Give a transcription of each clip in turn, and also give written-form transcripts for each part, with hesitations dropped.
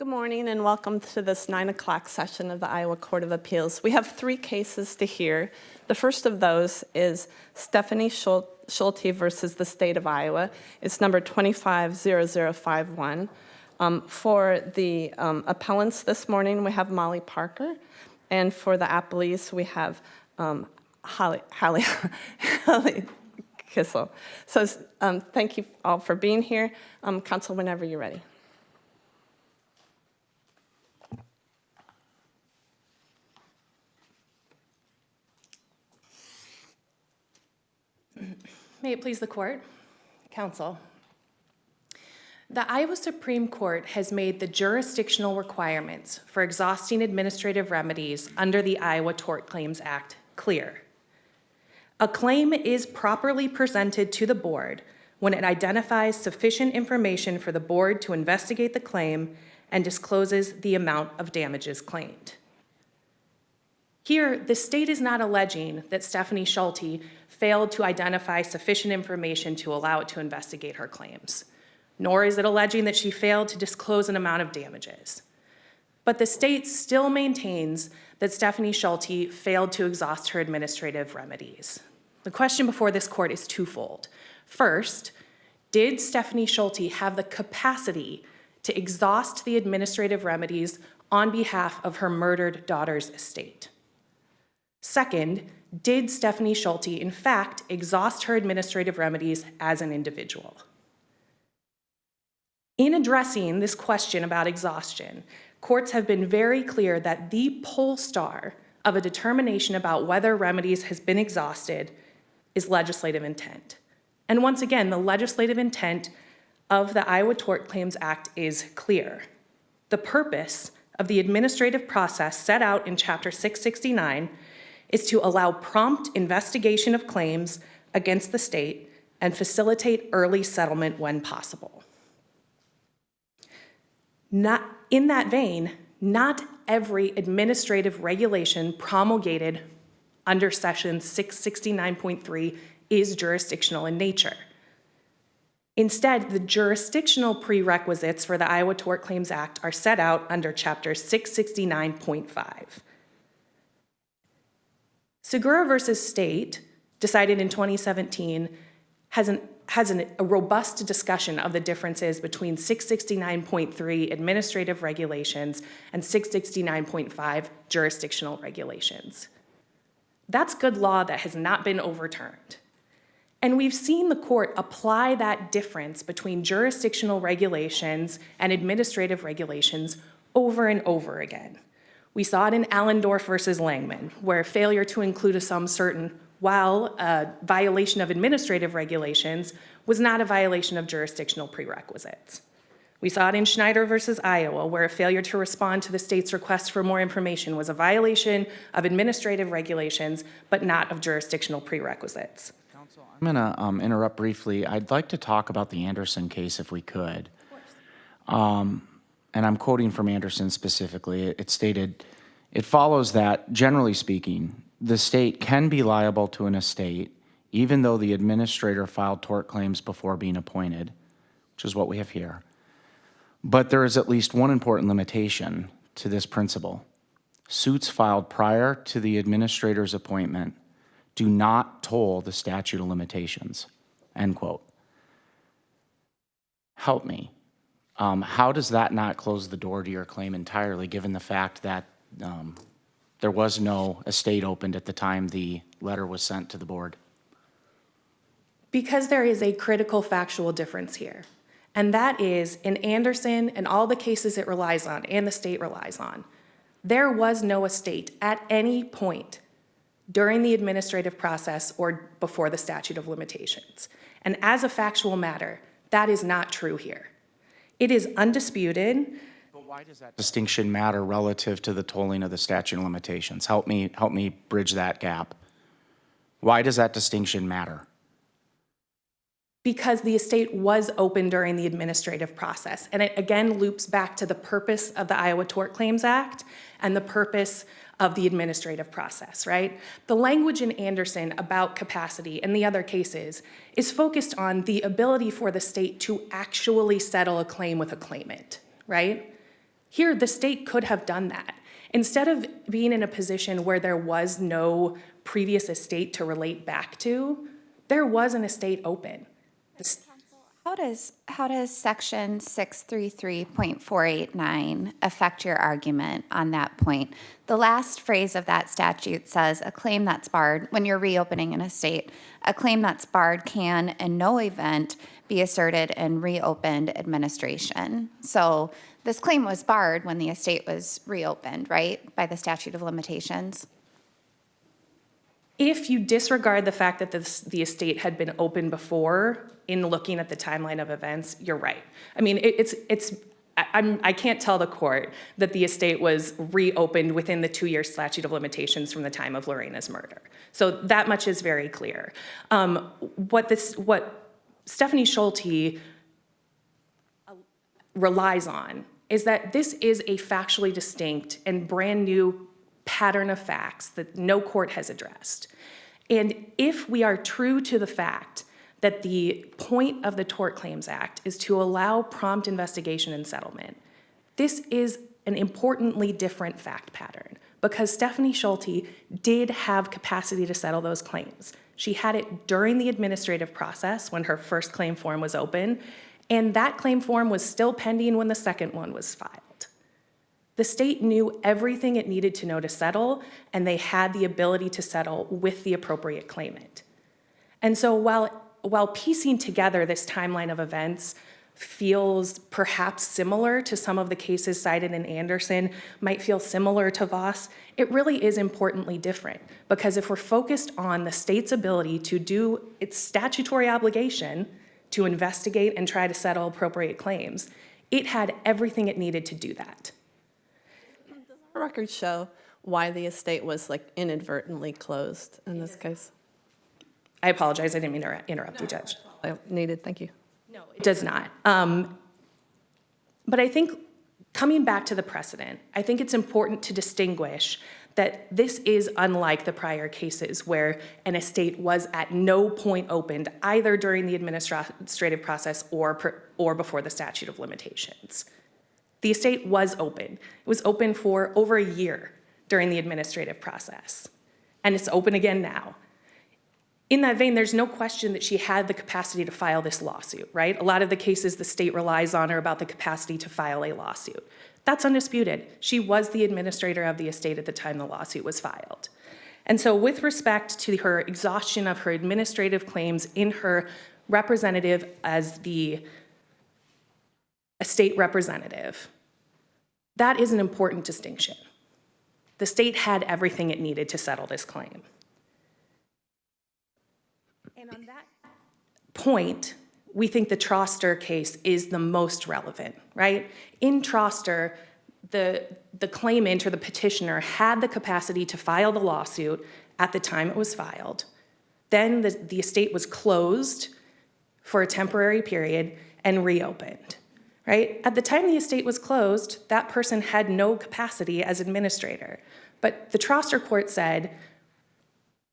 Good morning and welcome to this 9 o'clock session of the Iowa Court of Appeals. We have 3 cases to hear. The first of those is Stephanie Schulte versus the state of Iowa. It's number 250051. For the appellants this morning, we have Molly Parker. And for the appellees, we have Halle Kissell. So thank you all for being here. Counsel, whenever you're ready. May it please the court, counsel. The Iowa Supreme Court has made the jurisdictional requirements for exhausting administrative remedies under the Iowa Tort Claims Act clear. A claim is properly presented to the board when it identifies sufficient information for the board to investigate the claim and discloses the amount of damages claimed. Here, the state is not alleging that Stephanie Schulte failed to identify sufficient information to allow it to investigate her claims, nor is it alleging that she failed to disclose an amount of damages. But the state still maintains that Stephanie Schulte failed to exhaust her administrative remedies. The question before this court is twofold. First, did Stephanie Schulte have the capacity to exhaust the administrative remedies on behalf of her murdered daughter's estate? Second, did Stephanie Schulte, in fact, exhaust her administrative remedies as an individual? In addressing this question about exhaustion, courts have been very clear that the poll star of a determination about whether remedies has been exhausted is legislative intent. And once again, the legislative intent of the Iowa Tort Claims Act is clear. The purpose of the administrative process set out in Chapter 669 is to allow prompt investigation of claims against the state and facilitate early settlement when possible. In that vein, not every administrative regulation promulgated under Section 669.3 is jurisdictional in nature. Instead, the jurisdictional prerequisites for the Iowa Tort Claims Act are set out under Chapter 669.5. Segura versus State, decided in 2017, has a robust discussion of the differences between 669.3 administrative regulations and 669.5 jurisdictional regulations. That's good law that has not been overturned. And we've seen the court apply that difference between jurisdictional regulations and administrative regulations over and over again. We saw it in Allendorf versus Langman, where failure to include a sum certain while a violation of administrative regulations was not a violation of jurisdictional prerequisites. We saw it in Schneider versus Iowa, where a failure to respond to the state's request for more information was a violation of administrative regulations, but not of jurisdictional prerequisites. Counsel, I'm going to interrupt briefly. I'd like to talk about the Anderson case if we could. Of course. And I'm quoting from Anderson specifically. It stated, it follows that, generally speaking, the state can be liable to an estate even though the administrator filed tort claims before being appointed, which is what we have here. But there is at least one important limitation to this principle. Suits filed prior to the administrator's appointment do not toll the statute of limitations, end quote. Help me. How does that not close the door to your claim entirely, given the fact that there was no estate opened at the time the letter was sent to the board? Because there is a critical factual difference here. And that is, in Anderson and all the cases it relies on and the state relies on, there was no estate at any point during the administrative process or before the statute of limitations. And as a factual matter, that is not true here. It is undisputed. But why does that distinction matter relative to the tolling of the statute of limitations? Help me bridge that gap. Why does that distinction matter? Because the estate was open during the administrative process. And it again loops back to the purpose of the Iowa Tort Claims Act and the purpose of the administrative process, right? The language in Anderson about capacity and the other cases is focused on the ability for the state to actually settle a claim with a claimant, right? Here, the state could have done that. Instead of being in a position where there was no previous estate to relate back to, there was an estate open. How does section 633.489 affect your argument on that point? The last phrase of that statute says a claim that's barred, when you're reopening an estate, a claim that's barred can in no event be asserted in reopened administration. So this claim was barred when the estate was reopened, right, by the statute of limitations? If you disregard the fact that the estate had been open before, in looking at the timeline of events, you're right. I mean, I can't tell the court that the estate was reopened within the 2-year statute of limitations from the time of Lorena's murder. So that much is very clear. What Stephanie Schulte relies on is that this is a factually distinct and brand new pattern of facts that no court has addressed. And if we are true to the fact that the point of the Tort Claims Act is to allow prompt investigation and settlement, this is an importantly different fact pattern because Stephanie Schulte did have capacity to settle those claims. She had it during the administrative process when her first claim form was open, and that claim form was still pending when the second one was filed. The state knew everything it needed to know to settle, and they had the ability to settle with the appropriate claimant. And so while piecing together this timeline of events feels perhaps similar to some of the cases cited in Anderson, might feel similar to Voss, it really is importantly different. Because if we're focused on the state's ability to do its statutory obligation to investigate and try to settle appropriate claims, it had everything it needed to do that. The records show why the estate was inadvertently closed in this case. I apologize, I didn't mean to interrupt you, Judge. I needed, thank you. No, it does not. But I think coming back to the precedent, I think it's important to distinguish that this is unlike the prior cases where an estate was at no point opened either during the administrative process or before the statute of limitations. The estate was open. It was open for over a year during the administrative process, and it's open again now. In that vein, there's no question that she had the capacity to file this lawsuit, right? A lot of the cases the state relies on are about the capacity to file a lawsuit. That's undisputed. She was the administrator of the estate at the time the lawsuit was filed. And so with respect to her exhaustion of her administrative claims in her representative as the estate representative, that is an important distinction. The state had everything it needed to settle this claim. And on that point, we think the Troster case is the most relevant, right? In Troster, the claimant or the petitioner had the capacity to file the lawsuit at the time it was filed. Then the estate was closed for a temporary period and reopened, right? At the time the estate was closed, that person had no capacity as administrator. But the Troster court said,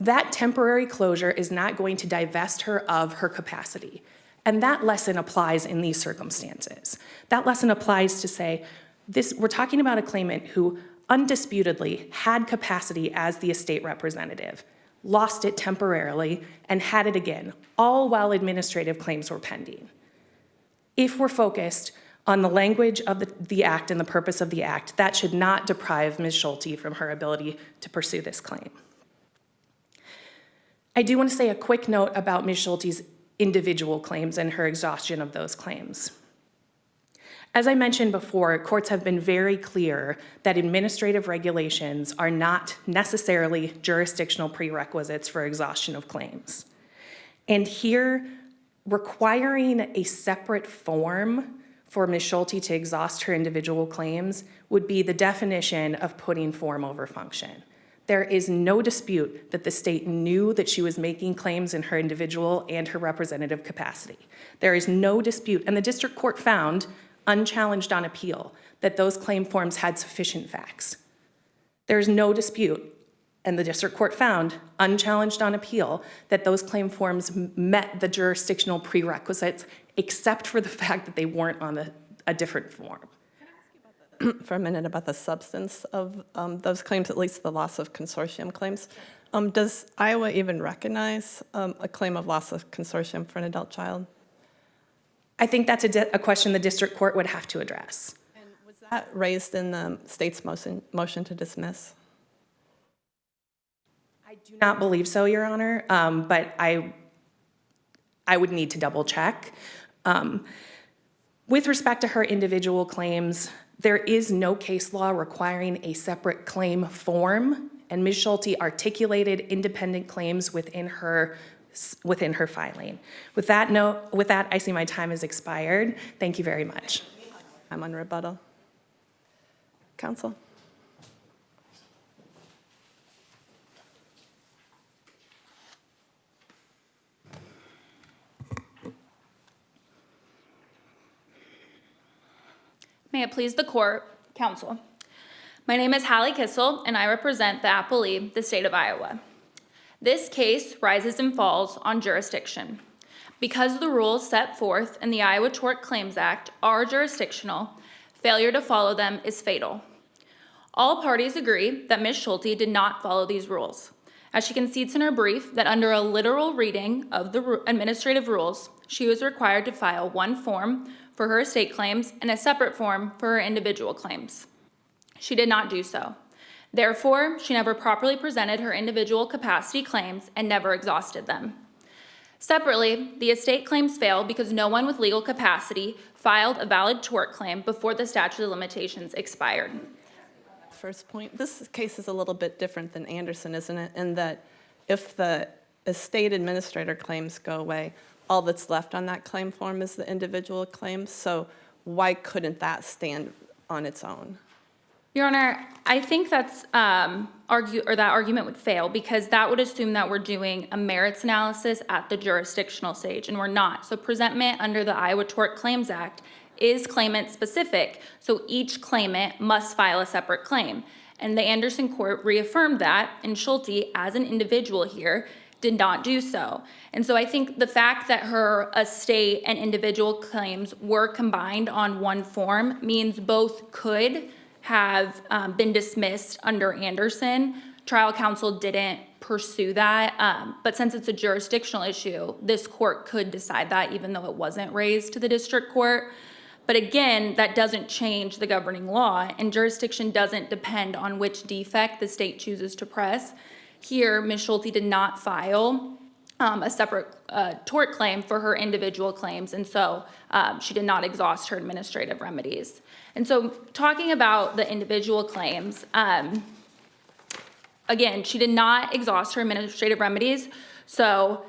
that temporary closure is not going to divest her of her capacity. And that lesson applies in these circumstances. That lesson applies to say, we're talking about a claimant who undisputedly had capacity as the estate representative, lost it temporarily, and had it again, all while administrative claims were pending. If we're focused on the language of the act and the purpose of the act, that should not deprive Ms. Schulte from her ability to pursue this claim. I do want to say a quick note about Ms. Schulte's individual claims and her exhaustion of those claims. As I mentioned before, courts have been very clear that administrative regulations are not necessarily jurisdictional prerequisites for exhaustion of claims. And here, requiring a separate form for Ms. Schulte to exhaust her individual claims would be the definition of putting form over function. There is no dispute that the state knew that she was making claims in her individual and her representative capacity. There is no dispute, and the district court found, unchallenged on appeal, that those claim forms had sufficient facts. There is no dispute, and the district court found, unchallenged on appeal, that those claim forms met the jurisdictional prerequisites, except for the fact that they weren't on a different form. Can I ask you about for a minute about the substance of those claims, at least the loss of consortium claims. Does Iowa even recognize a claim of loss of consortium for an adult child? I think that's a question the district court would have to address. And was that raised in the state's motion to dismiss? I do not believe so, Your Honor, but I would need to double check. With respect to her individual claims, there is no case law requiring a separate claim form, and Ms. Schulte articulated independent claims within her filing. With that, I see my time has expired. Thank you very much. I'm on rebuttal. Counsel? May it please the court, counsel. My name is Hallie Kissell, and I represent the Appellee, the state of Iowa. This case rises and falls on jurisdiction. Because the rules set forth in the Iowa Tort Claims Act are jurisdictional, failure to follow them is fatal. All parties agree that Ms. Schulte did not follow these rules, as she concedes in her brief that under a literal reading of the administrative rules, she was required to file one form for her estate claims and a separate form for her individual claims. She did not do so. Therefore, she never properly presented her individual capacity claims and never exhausted them. Separately, the estate claims fail because no one with legal capacity filed a valid tort claim before the statute of limitations expired. First point, this case is a little bit different than Anderson, isn't it? In that if the estate administrator claims go away, all that's left on that claim form is the individual claims. So why couldn't that stand on its own? Your Honor, I think that argument would fail because that would assume that we're doing a merits analysis at the jurisdictional stage, and we're not. So presentment under the Iowa Tort Claims Act is claimant specific, so each claimant must file a separate claim. And the Anderson court reaffirmed that, and Schulte, as an individual here, did not do so. And so I think the fact that her estate and individual claims were combined on one form means both could have been dismissed under Anderson. Trial counsel didn't pursue that, but since it's a jurisdictional issue, this court could decide that even though it wasn't raised to the district court. But again, that doesn't change the governing law, and jurisdiction doesn't depend on which defect the state chooses to press. Here, Ms. Schulte did not file a separate tort claim for her individual claims, and so she did not exhaust her administrative remedies. And so talking about the individual claims, again, she did not exhaust her administrative remedies, so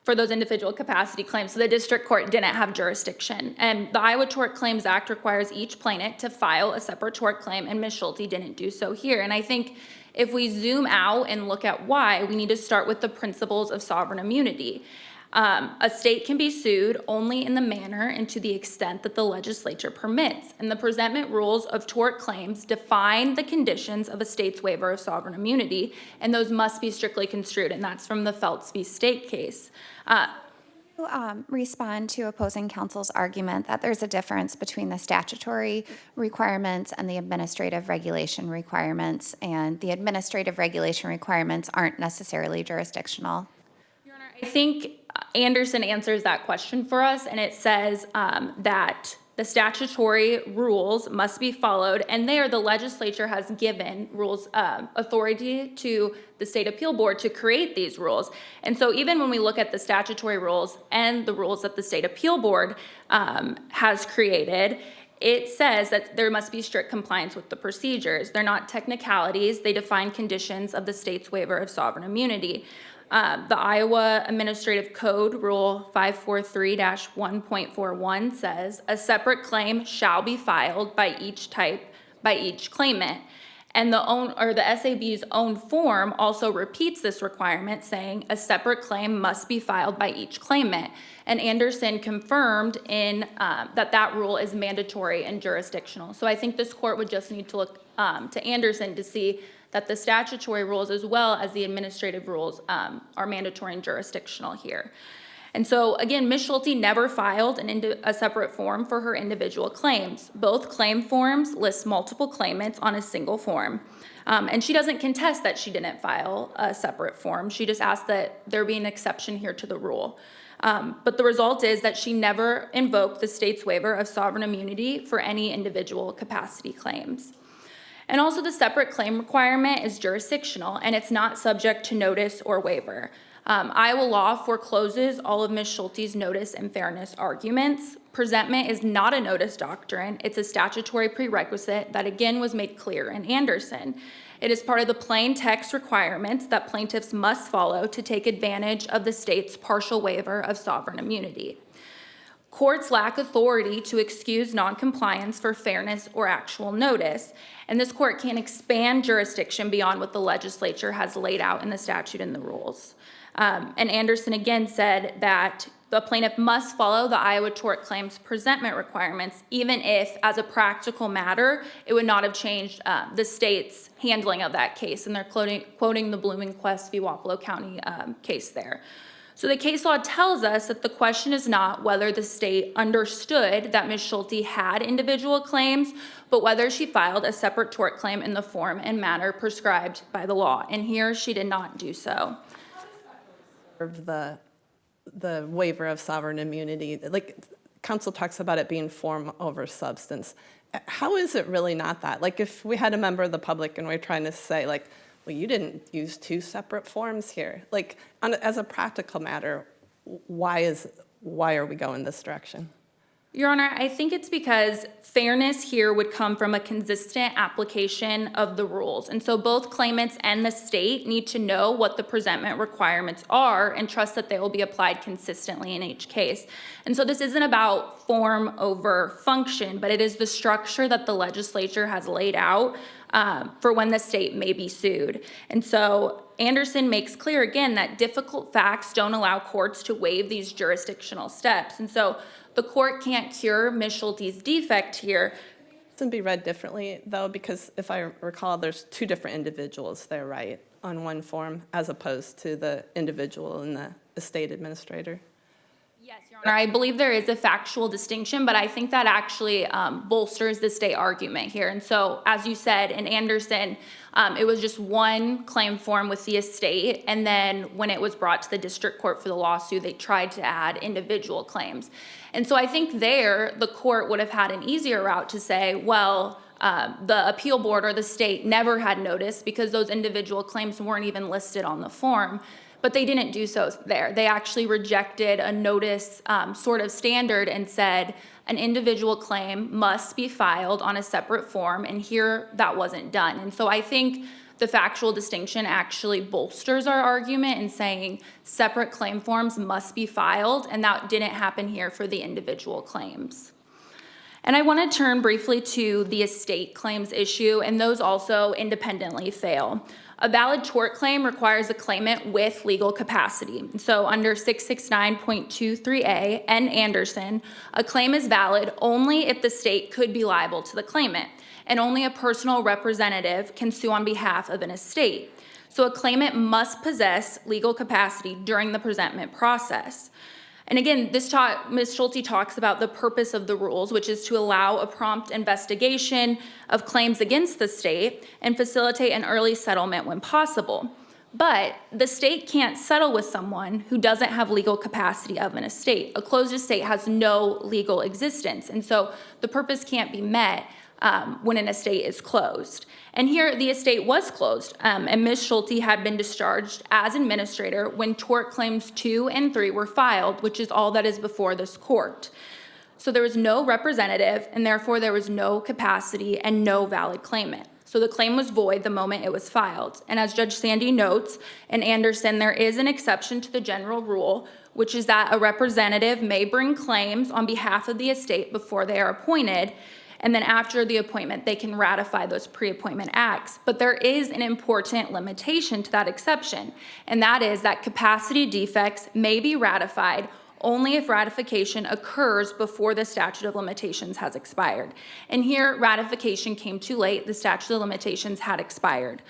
for those individual capacity claims, so the district court didn't have jurisdiction. And the Iowa Tort Claims Act requires each plaintiff to file a separate tort claim, and Ms. Schulte didn't do so here. And I think if we zoom out and look at why, we need to start with the principles of sovereign immunity. A state can be sued only in the manner and to the extent that the legislature permits. And the presentment rules of tort claims define the conditions of a state's waiver of sovereign immunity, and those must be strictly construed, and that's from the Phelps v. State case. Respond to opposing counsel's argument that there's a difference between the statutory requirements and the administrative regulation requirements, and the administrative regulation requirements aren't necessarily jurisdictional. Your Honor, I think Anderson answers that question for us, and it says that the statutory rules must be followed, and there the legislature has given rules authority to the state appeal board to create these rules. And so even when we look at the statutory rules and the rules that the state appeal board has created, it says that there must be strict compliance with the procedures. They're not technicalities. They define conditions of the state's waiver of sovereign immunity. The Iowa Administrative Code Rule 543-1.41 says a separate claim shall be filed by each claimant. And the SAB's own form also repeats this requirement, saying a separate claim must be filed by each claimant. And Anderson confirmed in that rule is mandatory and jurisdictional. So I think this court would just need to look to Anderson to see that the statutory rules as well as the administrative rules are mandatory and jurisdictional here. And so, again, Ms. Schulte never filed a separate form for her individual claims. Both claim forms list multiple claimants on a single form. And she doesn't contest that she didn't file a separate form. She just asked that there be an exception here to the rule. But the result is that she never invoked the state's waiver of sovereign immunity for any individual capacity claims. And also the separate claim requirement is jurisdictional, and it's not subject to notice or waiver. Iowa law forecloses all of Ms. Schulte's notice and fairness arguments. Presentment is not a notice doctrine. It's a statutory prerequisite that again was made clear in Anderson. It is part of the plain text requirements that plaintiffs must follow to take advantage of the state's partial waiver of sovereign immunity. Courts lack authority to excuse noncompliance for fairness or actual notice, and this court can expand jurisdiction beyond what the legislature has laid out in the statute and the rules. And Anderson again said that the plaintiff must follow the Iowa Tort Claims presentment requirements, even if, as a practical matter, it would not have changed the state's handling of that case. And they're quoting the Bloomingquist v. Wapello County case there. So the case law tells us that the question is not whether the state understood that Ms. Schulte had individual claims, but whether she filed a separate tort claim in the form and manner prescribed by the law. And here she did not do so. The waiver of sovereign immunity, like counsel talks about it being form over substance. How is it really not that? Like if we had a member of the public and we're trying to say like, well, you didn't use two separate forms here. Like as a practical matter, why are we going this direction? Your Honor, I think it's because fairness here would come from a consistent application of the rules. And so both claimants and the state need to know what the presentment requirements are and trust that they will be applied consistently in each case. And so this isn't about form over function, but it is the structure that the legislature has laid out for when the state may be sued. And so Anderson makes clear again that difficult facts don't allow courts to waive these jurisdictional steps. And so the court can't cure Ms. Schulte's defect here. It can be read differently, though, because if I recall, there's two different individuals there, right, on one form, as opposed to the individual and the estate administrator. Yes, Your Honor. I believe there is a factual distinction, but I think that actually bolsters the state argument here. And so, as you said, in Anderson, it was just one claim form with the estate, and then when it was brought to the district court for the lawsuit, they tried to add individual claims. And so I think there, the court would have had an easier route to say, well, the appeal board or the state never had notice because those individual claims weren't even listed on the form. But they didn't do so there. They actually rejected a notice sort of standard and said an individual claim must be filed on a separate form, and here that wasn't done. And so I think the factual distinction actually bolsters our argument in saying separate claim forms must be filed, and that didn't happen here for the individual claims. And I want to turn briefly to the estate claims issue, and those also independently fail. A valid tort claim requires a claimant with legal capacity. So under 669.23a and Anderson, a claim is valid only if the state could be liable to the claimant, and only a personal representative can sue on behalf of an estate. So a claimant must possess legal capacity during the presentment process. And again, Ms. Schulte talks about the purpose of the rules, which is to allow a prompt investigation of claims against the state and facilitate an early settlement when possible. But the state can't settle with someone who doesn't have legal capacity of an estate. A closed estate has no legal existence, and so the purpose can't be met when an estate is closed. And here the estate was closed, and Ms. Schulte had been discharged as administrator when tort claims 2 and 3 were filed, which is all that is before this court. So there was no representative, and therefore there was no capacity and no valid claimant. So the claim was void the moment it was filed. And as Judge Sandy notes in Anderson, there is an exception to the general rule, which is that a representative may bring claims on behalf of the estate before they are appointed, and then after the appointment, they can ratify those pre-appointment acts. But there is an important limitation to that exception, and that is that capacity defects may be ratified only if ratification occurs before the statute of limitations has expired. And here, ratification came too late. The statute of limitations had expired.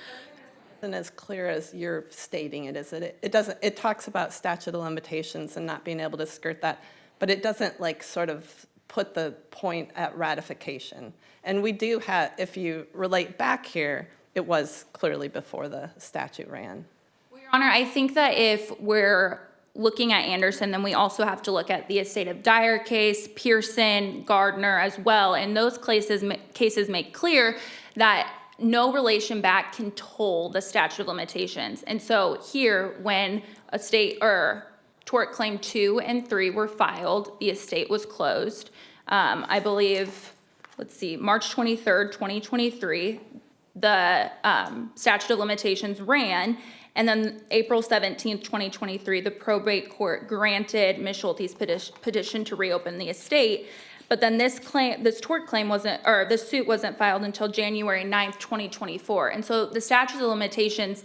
isn't as clear as you're stating it, is it? It doesn't, it talks about statute of limitations and not being able to skirt that, but it doesn't like sort of put the point at ratification. And we do have, if you relate back here, it was clearly before the statute ran. Well, Your Honor, I think that if we're looking at Anderson, then we also have to look at the estate of Dyer case, Pearson, Gardner as well. And those cases make clear that no relation back can toll the statute of limitations. And so here, when estate or tort claim 2 and 3 were filed, the estate was closed. I believe, let's see, March 23rd, 2023, the statute of limitations ran, and then April 17th, 2023, the probate court granted Ms. Schulte's petition to reopen the estate. But then this tort claim wasn't, or this suit wasn't filed until January 9th, 2024. And so the statute of limitations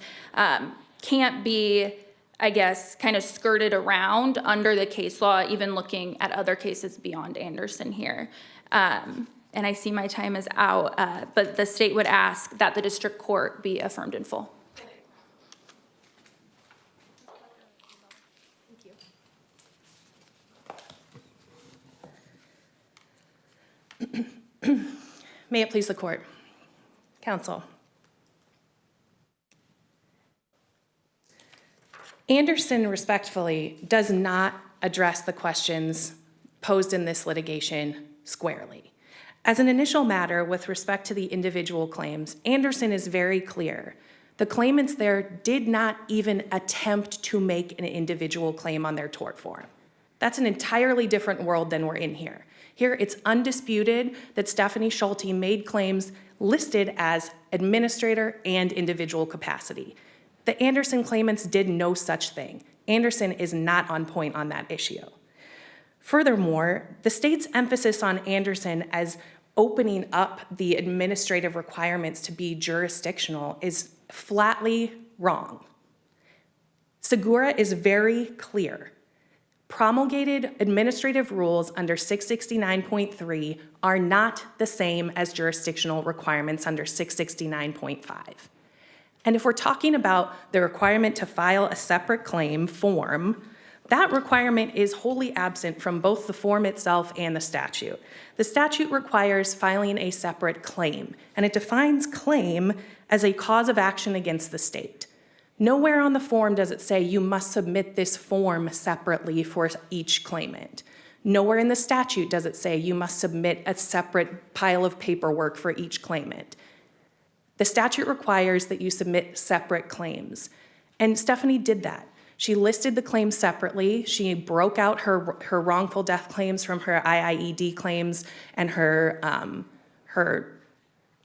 can't be, I guess, kind of skirted around under the case law, even looking at other cases beyond Anderson here. And I see my time is out, but the state would ask that the district court be affirmed in full. May it please the court. Counsel. Anderson respectfully does not address the questions posed in this litigation squarely. As an initial matter with respect to the individual claims, Anderson is very clear. The claimants there did not even attempt to make an individual claim on their tort form. That's an entirely different world than we're in here. Here, it's undisputed that Stephanie Schulte made claims listed as administrator and individual capacity. The Anderson claimants did no such thing. Anderson is not on point on that issue. Furthermore, the state's emphasis on Anderson as opening up the administrative requirements to be jurisdictional is flatly wrong. Segura is very clear. Promulgated administrative rules under 669.3 are not the same as jurisdictional requirements under 669.5. And if we're talking about the requirement to file a separate claim form, that requirement is wholly absent from both the form itself and the statute. The statute requires filing a separate claim, and it defines claim as a cause of action against the state. Nowhere on the form does it say you must submit this form separately for each claimant. Nowhere in the statute does it say you must submit a separate pile of paperwork for each claimant. The statute requires that you submit separate claims, and Stephanie did that. She listed the claims separately. She broke out her wrongful death claims from her IIED claims and her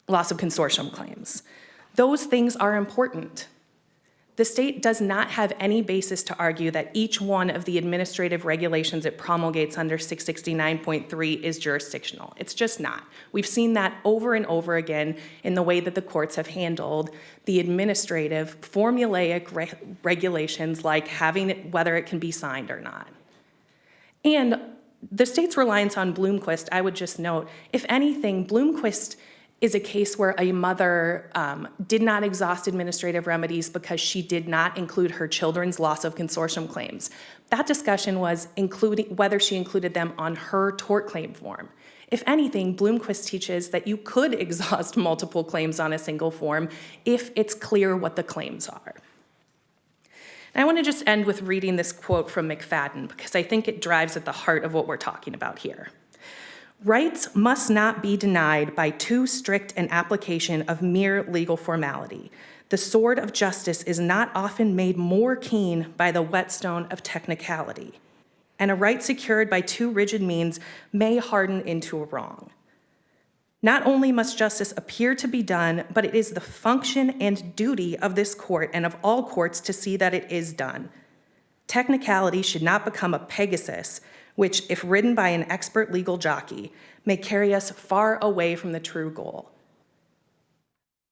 loss of consortium claims. Those things are important. The state does not have any basis to argue that each one of the administrative regulations it promulgates under 669.3 is jurisdictional. It's just not. We've seen that over and over again in the way that the courts have handled the administrative formulaic regulations like having it, whether it can be signed or not. And the state's reliance on Bloomquist, I would just note, if anything, Bloomquist is a case where a mother did not exhaust administrative remedies because she did not include her children's loss of consortium claims. That discussion was including whether she included them on her tort claim form. If anything, Bloomquist teaches that you could exhaust multiple claims on a single form if it's clear what the claims are. And I want to just end with reading this quote from McFadden because I think it drives at the heart of what we're talking about here. Rights must not be denied by too strict an application of mere legal formality. The sword of justice is not often made more keen by the whetstone of technicality, and a right secured by too rigid means may harden into a wrong. Not only must justice appear to be done, but it is the function and duty of this court and of all courts to see that it is done. Technicality should not become a Pegasus, which, if ridden by an expert legal jockey, may carry us far away from the true goal.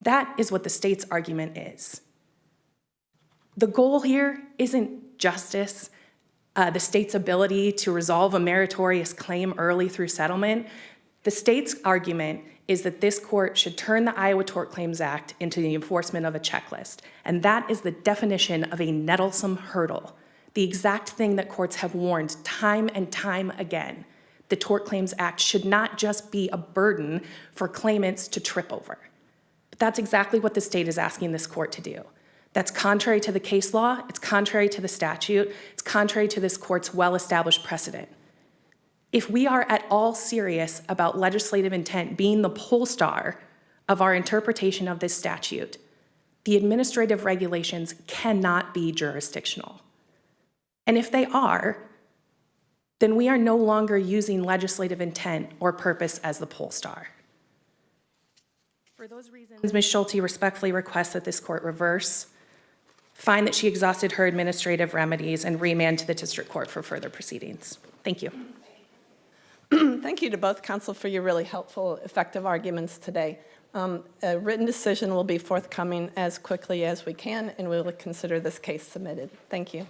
That is what the state's argument is. The goal here isn't justice, the state's ability to resolve a meritorious claim early through settlement. The state's argument is that this court should turn the Iowa Tort Claims Act into the enforcement of a checklist. And that is the definition of a nettlesome hurdle, the exact thing that courts have warned time and time again. The Tort Claims Act should not just be a burden for claimants to trip over. But that's exactly what the state is asking this court to do. That's contrary to the case law, it's contrary to the statute, it's contrary to this court's well-established precedent. If we are at all serious about legislative intent being the pole star of our interpretation of this statute, the administrative regulations cannot be jurisdictional. And if they are, then we are no longer using legislative intent or purpose as the pole star. For those reasons, Ms. Schulte respectfully requests that this court reverse, find that she exhausted her administrative remedies, and remand to the district court for further proceedings. Thank you. Thank you to both counsel for your really helpful, effective arguments today. A written decision will be forthcoming as quickly as we can, and we will consider this case submitted. Thank you.